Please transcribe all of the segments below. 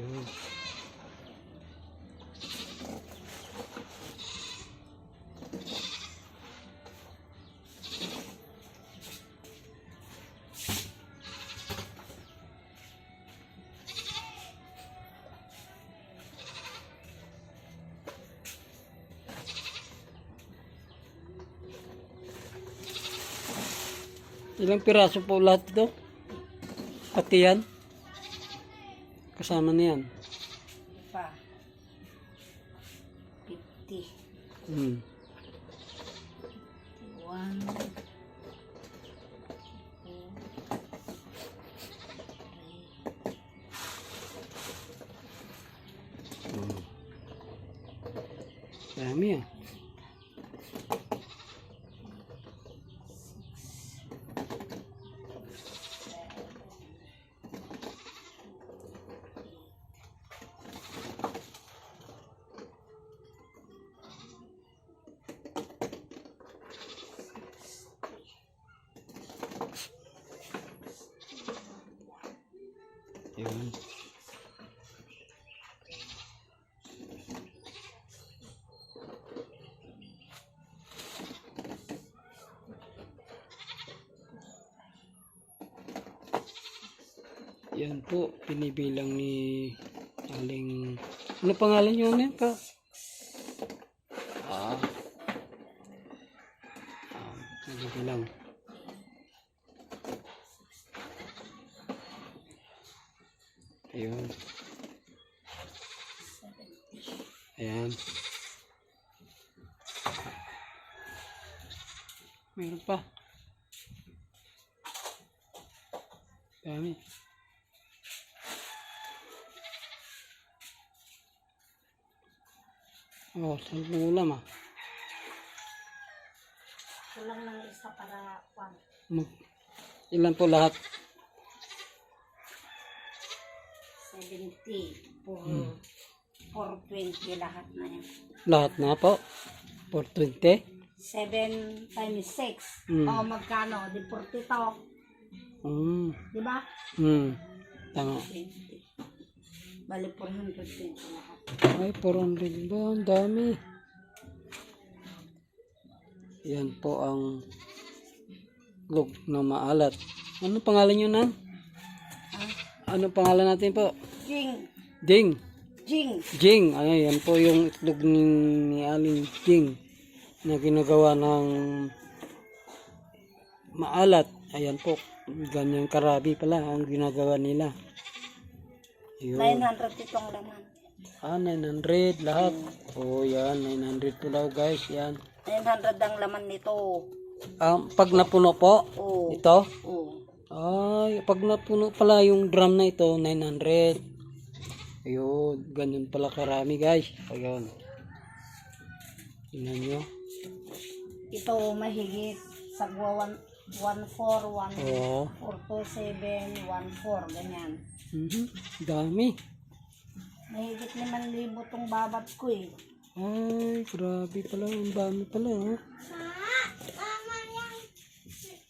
Ayun. Ilang piraso po lahat ito? Pati yan? Kasama na yan? Pa. 50. Hmm. 1, 2, 3. Hmm. Dami ah. Yun. Yan po, pinibilang ni Aling... Ano pangalan nyo na pa? Nagibilang. Ayun. Ayan. Meron pa. Dami. Oh, 10 ulam ah. Kulang ng isa para 1. Ilan po lahat? 70. 420 lahat na yan. Lahat na po? 420? 7 times 6. Mm. O magkano? Di 40 to. Di ba? Tama. 20. Bali 420 lahat. Ay, 400 ba? Ang dami. Yan po ang log na maalat. Ano pangalan nyo na? Ano pangalan natin po? Jing. Ding. Jing. Jing. Ay, yan po yung itlog ni Aling Jing na ginagawa ng maalat. Ayan po. Ganyan karabi pala ang ginagawa nila. Yun. 900 itong laman. 900 lahat. Oh, yan. 900 po daw guys. Yan. 900 ang laman nito. Pag napuno po, Oo. ito. Oo. Ay, pag napuno pala yung drum na ito, 900. Ayun, ganyan pala karami guys. Ayun. Tingnan nyo. Ito mahigit sa 141, Oo. 427, 14, ganyan. Dami. Mahigit 5,000 tong babat ko eh. Ay, grabe pala. Ang dami pala. Oh.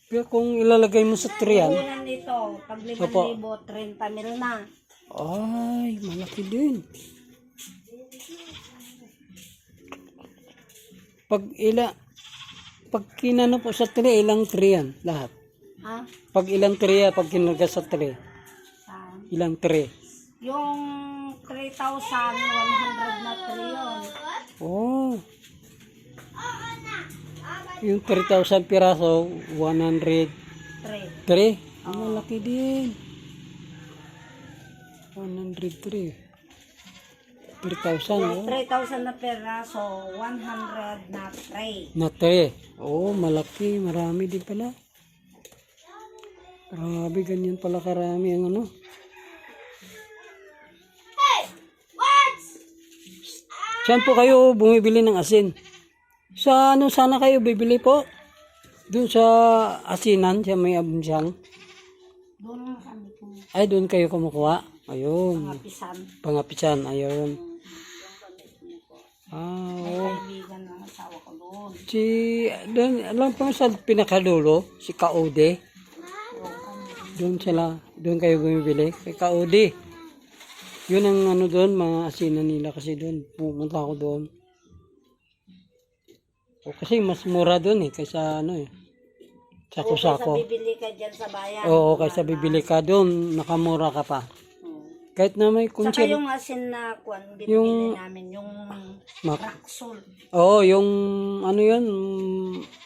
Kaya kung ilalagay mo sa tray yan. Kunan nito, pag 5,000, 30 mil na. Ay, malaki din. Pag kinano po sa tray, ilang tray yan? Lahat. Ha? Pag ilang tray yan, pag kinalagay sa tray? Saan? Ilang tray? Yung 3,100 na trillion. Oh. Yung 3,000 piraso, 100 3. Ang malaki din. 103. 3,000. Yung 3,000 na peraso, 100 na tray. Na 3. Oh, malaki. Marami din pala. Grabe, ganyan pala karami ang ano. Saan po kayo bumibili ng asin? Sa ano sana kayo bibili po? Doon sa asinan, sa may abunsyang. Doon ang kami kung Ay, doon kayo kumukuha. Ayun. kapisan. Pangapisan, ayun. May Oh. kaibigan ng asawa ko doon. Doon, alam po sa pinakadulo, si Kaode. Doon kayo bumibili. Kay Kaode. Yun ang ano doon, mga asinan nila kasi doon. Pumunta ako doon. O, kasi mas mura doon kaysa ano Kaysa sako-sako. bibili ka dyan sa bayan. Oo, kaysa bibili ka doon, nakamura ka pa. Oo. Kahit na may Saka kunsel. yung asin na kwan, binibili namin, yung Raxol. Oo, yung ano yun,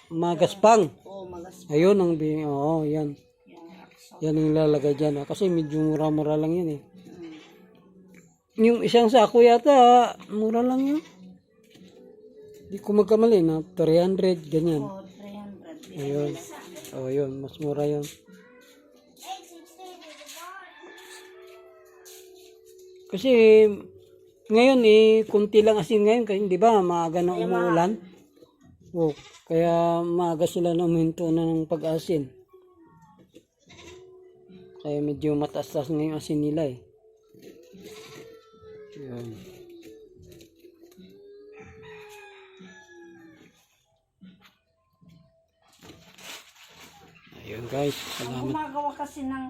magaspang. Oo, magas. Ayun ang oo, yan. Yung Raxol. Yan ang ilalagay dyan. Kasi medyo mura-mura lang yan Yung isang sako yata, mura lang yun. Di ko magkamali na 300, ganyan. Oo, 300. Ayun. Oh, yun, mas mura yun. Kasi ngayon kunti lang asin ngayon kasi di ba maaga na umuulan. Oh, kaya maaga sila na uminto na ng pag-asin. Kaya medyo mataas-taas ngayon asin nila Yun. Ayun guys, Ang salamat. gumagawa kasi ng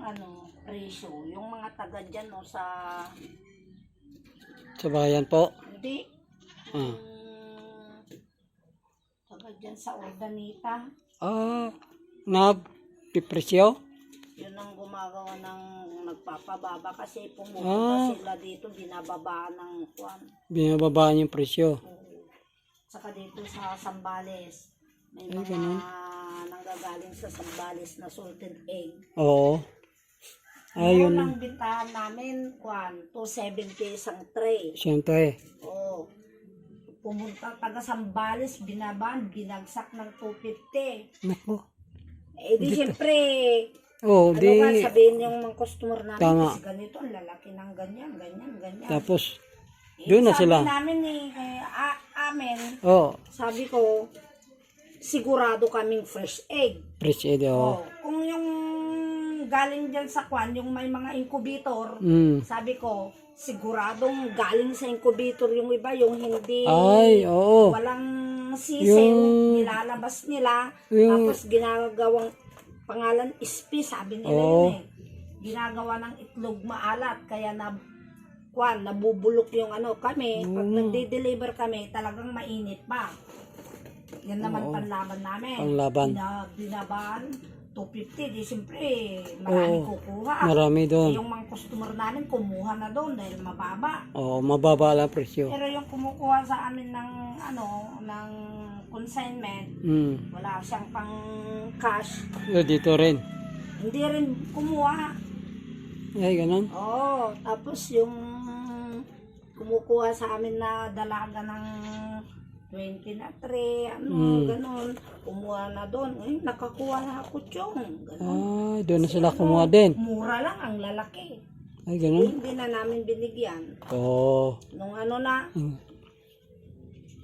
presyo, yung mga taga dyan sa Sa bayan po. hindi, Ah. taga dyan sa Ordanita, Na pipresyo? yun ang gumagawa ng nagpapababa kasi Ah. pumunta sila dito, binababaan ng kwan. Binababaan yung presyo. Oo. Saka dito sa Sambales, may Ay, mga ganun. nanggagaling sa Sambales na salted egg. Oo. Ayun. Noon ang bintahan namin, kwan, 270 isang tray. Siyempre. Oo. Pumunta taga Sambales, binaban, binagsak ng 250. Nako. Eh di siyempre, Oo, ano di. nga sabihin yung mga customer namin, Tama. kasi ganito, ang lalaki ng ganyan, ganyan, ganyan. Tapos, Eh, doon na sabi sila. namin amin, Oo. sabi ko, sigurado kaming fresh egg. Fresh egg, oo. Oh, kung yung galing dyan sa kwan, yung may mga incubator, Mm. sabi ko, siguradong galing sa incubator yung iba, yung hindi, Ay, oo. walang sisig, Yung- nilalabas nila, Yung- tapos ginagawang pangalan ispi, sabi nila Oo. yun Ginagawa ng itlog maalat, kaya nabubulok yung kami, pag nagde-deliver kami, talagang mainit pa. Yan naman panlaban namin. Panlaban. Binaban, 250, di siyempre, marami kukuha. Marami doon. Yung mga customer namin, kumuha na doon dahil mababa. Oo, mababa lang presyo. Pero yung kumukuha sa amin ng ng consignment, wala siyang pang cash. Dito rin. Hindi rin kumuha. Ay, ganun. Oo, tapos yung kumukuha sa amin na dalaga ng 20 na 3, ganun. Kumuha na doon. Ngayon, nakakuha na ako tiyong. Ganun. Doon na sila kumuha din. Mura lang ang lalaki. Ay, ganun. Hindi na namin binigyan. Oo. Nung na,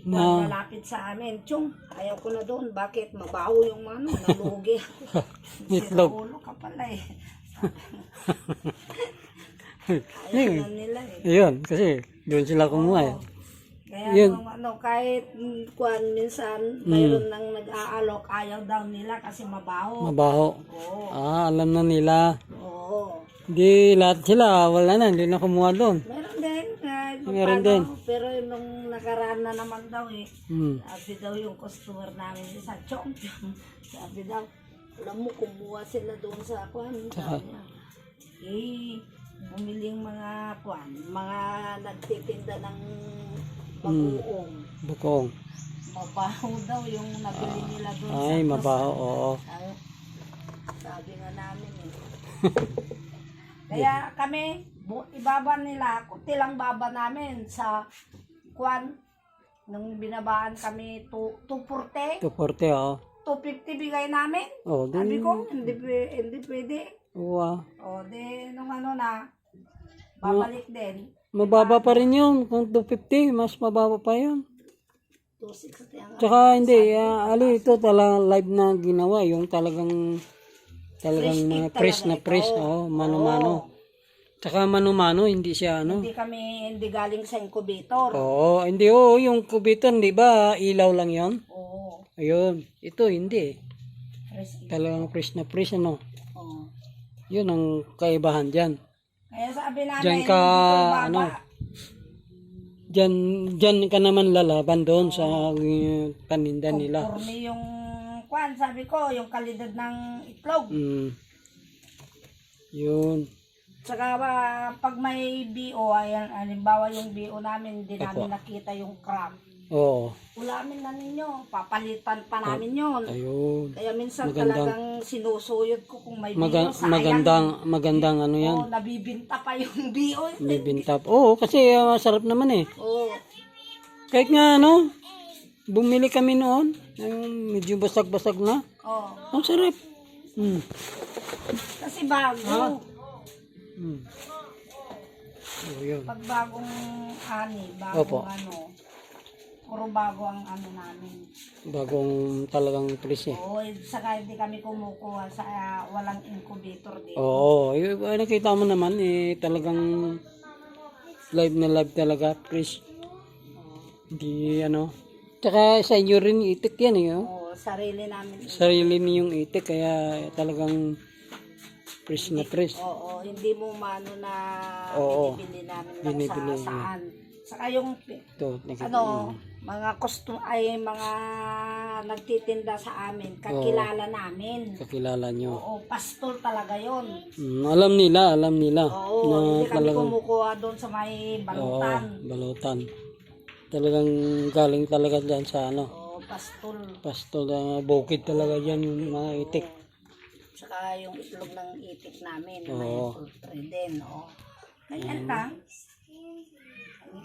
Na, lalapit sa amin, Chong, ayaw ko na doon. Bakit? Mabaho yung nalugi. Itlog. Ulo ka pala ayaw na nila Ayun, kasi doon sila kumuha Kaya Yun. kahit minsan mayroon nang nag-aalok, ayaw daw nila kasi mabaho. Mabaho. Oo. Alam na nila. Oo. Hindi lahat sila, wala na, hindi na kumuha doon. Meron din. Kahit Meron paano, din. Pero nung nakaraan na naman daw Hmm. sabi daw yung customer namin isa, Chong, sabi daw, alam mo, kumuha sila doon sa kwan. Sabi niya, bumiling mga kwan, mga nagtitinda ng bagoong. Bukong. Mabaho daw yung nabili nila doon Ay, sa mabaho, oo. Sabi nga namin Kaya kami, ibaba nila, kunti lang baba namin sa kwan. Nung binabaan kami 240, 240, oo. 250 bigay namin. Oh, Sabi di, ko, hindi pwede. wow. O, di, nung babalik din. Mababa pa rin yun. Kung 250, mas mababa pa yun. 260 ang Tsaka hindi, ali ito talagang live na ginawa. Yung talagang Fresh na talaga fresh. ito. Oh, mano-mano. Tsaka mano-mano, hindi siya Hindi galing sa incubator. Oo, hindi yung kubiton, di ba? Ilaw lang yon. Oo. Ayun, ito hindi. Fresh. Talagang fresh na fresh, Oo. Yun ang kaibahan dyan. Kaya sabi namin, Diyan ka, hindi ano, baba. Diyan ka naman lalaban doon sa paninda nila. Conforme yung kwan, sabi ko, yung kalidad ng itlog. Yun. Saka pag may BO, ayan, halimbawa yung BO namin, hindi namin nakita yung crack. Oo. Ulamin na ninyo, papalitan pa namin yun. Ayun. Kaya minsan talagang sinusuyod ko kung may BO, Magandang ano yan. Oo, nabibinta pa yung BO. Bibintap. Oo, kasi masarap naman eh. Oo. Kahit nga ano, bumili kami noon, yung medyo basag-basag na. Oo. Ang sarap. Kasi bago. Oh, yun. Pag bagong ani, Opo. bagong ano, puro bago ang ano namin. Bagong talagang press eh. Oo, saka hindi kami kumukuha sa walang incubator dito. Oo, nakita mo naman eh, talagang live na live talaga, press. Hindi ano. Tsaka sa inyo rin itik yan eh. Oh. Oo, sarili namin. Sarili niyong itik, kaya talagang press na press. Oo, hindi mo mano na Oo. binibili namin lang Binibili, sa saan. Saka yung Ito, nakita ano, mo. mga mga nagtitinda sa amin, kakilala namin. Kakilala nyo. Oo, pastol talaga yon. Alam nila. Oo, Na hindi kami talagang, kumukuha doon sa may balutan. balutan. Talagang galing talaga dyan sa ano. Oo, pastol. Pastol na bukid talaga dyan yung mga itik. Saka yung itlog ng itik namin, may Oo. poultry din. Oo. Ganyan lang.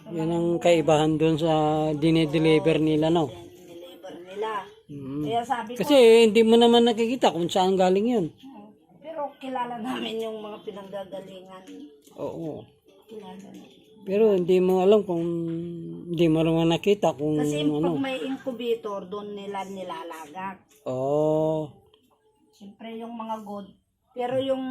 Yan ang kaibahan doon sa dinideliver nila, no? Niliver nila. Kaya sabi ko, Kasi hindi mo naman nakikita kung saan galing yun. pero kilala namin yung mga pinanggagalingan. Oo. Kilala namin. Pero hindi mo alam kung hindi mo naman nakita kung Kasi ano. pag may incubator, doon nila nilalagak. Oo. Siyempre yung mga good. Pero yung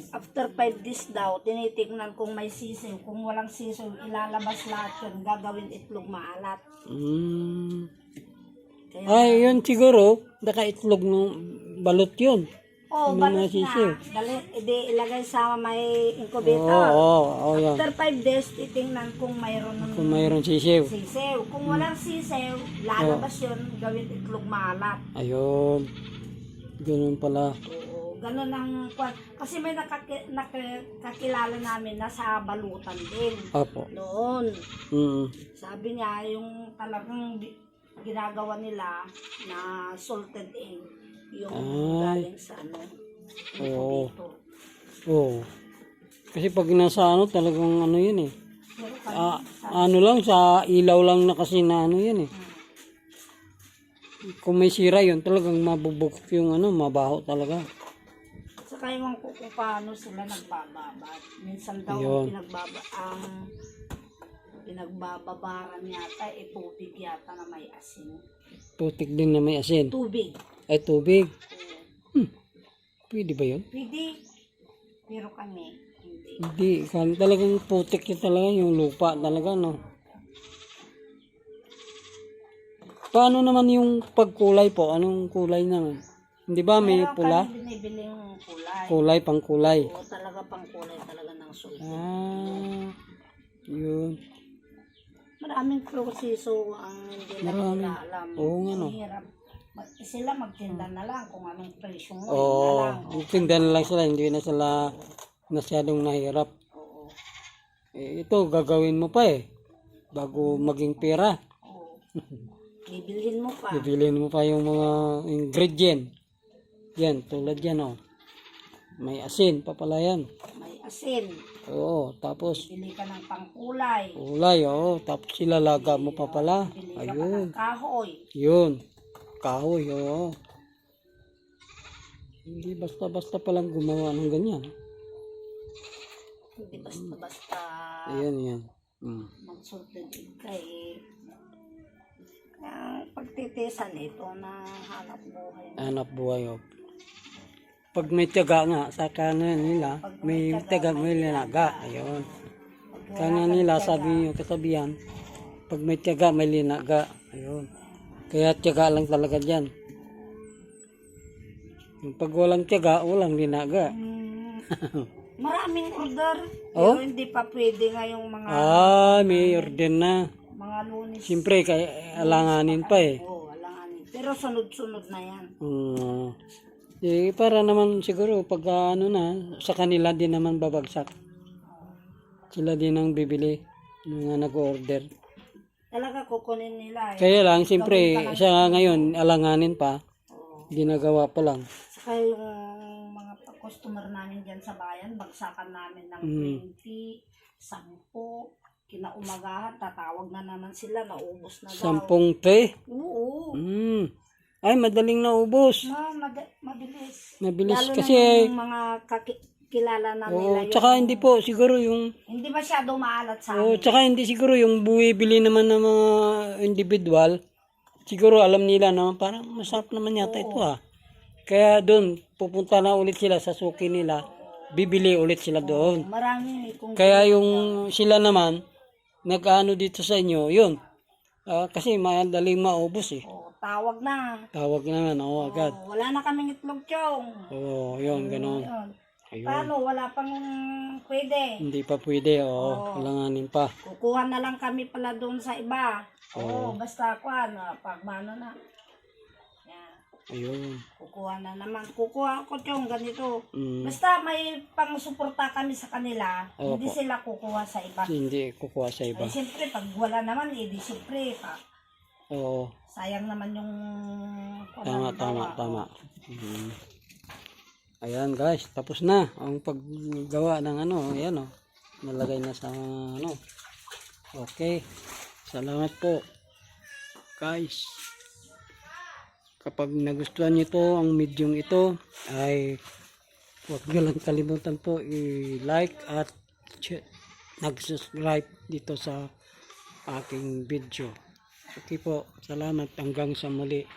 after 5 days daw, tinitignan kung may sisiw. Kung walang sisiw, ilalabas lahat yun. Gagawin itlog maalat. Kaya, Ay, yun siguro, nakaitlog ng balot yun. oh, Yung balot mga sisiw. na. Ilagay sa may Oo, incubator. yan. After 5 days, titingnan kung mayroon ng Kung mayroon sisiw. sisiw. Kung walang sisiw, lalabas yun, gawin itlog maalat. Ayun. Ganun pala. Oo, ganun ang kasi may nakakilala namin na sa balutan din. Apo. Noon, Mm. sabi niya, yung talagang ginagawa nila na salted egg, yung galing sa ano, Oo. incubator. Oo. Kasi pag nasa ano, talagang ano yun eh. Pero kami, Ano lang, sa ilaw lang na kasi na ano yan eh. Kung may sira yun, talagang mabubukok yung ano, mabaho talaga. saka yung kung paano sila nagbababad. Minsan daw Ayun. pinagbababaran yata, tubig yata na may asin. Putik din na may asin. Tubig. Ay, tubig. Oo. Pwede ba yun? Pwede. Pero kami, hindi. Hindi. Talagang putik yun talaga, yung lupa talaga, no? Paano naman yung pagkulay po? Anong kulay naman? Hindi ba may Meron pula? kami binibiling kulay. Kulay, pang kulay. Oo, talaga pang kulay talaga ng sultan. Yun. Maraming proseso ang hindi lang Marami. nila alam. Oo nga, no. Mahirap. Sila magtinda na lang kung anong presyo mo. Oo. Yun na lang. Tinda na lang sila, hindi na sila masyadong nahirap. Oo. Ito, gagawin mo pa eh. Bago maging pera. Oo. Bibilhin mo pa. Bibilin mo pa yung mga ingredient. Yan, tulad yan oh. May asin pa pala yan. May asin. Oo, tapos Bili ka ng pangkulay. kulay, oo. Tapos ilalaga mo pa pala. Bili ka pa Ayun. ng kahoy. Yun. Kahoy, oo. Hindi basta-basta palang gumawa ng ganyan. Hindi basta-basta Ayan, yan. magsulted ka eh. Kaya pagtitisan ito na hanap buhay. Hanap buhay, oh. Pag may tiyaga nga, saka na nila, may tiyaga, may linaga. Ayun. Kaya nga nila, sabi yung kasabihan, pag may tiyaga, may linaga. Ayun. Kaya tiyaga lang talaga dyan. Yung pag walang tiyaga, walang linaga. Maraming order. Oh? Pero hindi pa pwede ngayong mga May order na. mga Lunes. Siyempre, kaya alanganin pa eh. Oo, alanganin. Pero sunod-sunod na yan. Para naman siguro pag ano na, sa kanila din naman babagsak. Sila din ang bibili ng mga nag-order. Talaga kukunin nila eh. Kaya lang, siyempre, siya ngayon, alanganin pa. Oo. Ginagawa pa lang. Saka yung mga customer namin dyan sa bayan, bagsakan namin ng 20, 10, kinaumagahan, tatawag na naman sila, naubos na daw. 10 te. Oo. Ay, madaling naubos. Mabilis. Mabilis Lalo kasi. na yung mga kilala na nila. Yung, Tsaka hindi po, siguro yung hindi masyado maalat sa amin. tsaka hindi siguro yung buwibili naman ng mga individual, siguro alam nila na parang masarap naman yata ito Kaya doon, pupunta na ulit sila sa suki nila, bibili ulit sila doon. Marami. Kaya yung sila naman, nag-ano dito sa inyo, yun. Kasi madaling maubos eh. Tawag na. Tawag naman, agad. Wala na kaming itlog, Chong. Yun, ganun. Ayun. Ayun. Paano? Wala pang pwede. Hindi pa pwede, kailanganin pa. Kukuha na lang kami pala doon sa iba. Basta kuha na. Pag mano na. Yan. Ayun. Kukuha na naman. Kukuha ako, Chong, ganito. Mm. Basta may pang-suporta kami sa kanila. Opo. Hindi sila kukuha sa iba. Hindi kukuha sa iba. Ay, siyempre, pag wala naman, di siyempre, Oo. sayang naman yung Tama. Ayan guys, tapos na ang paggawa ng ayan nalagay na sa Okay. Salamat po. Guys. Kapag nagustuhan niyo to ang medium ito ay huwag niyo lang kalimutan po i-like at nag-subscribe dito sa aking video. Okay po, salamat hanggang sa muli.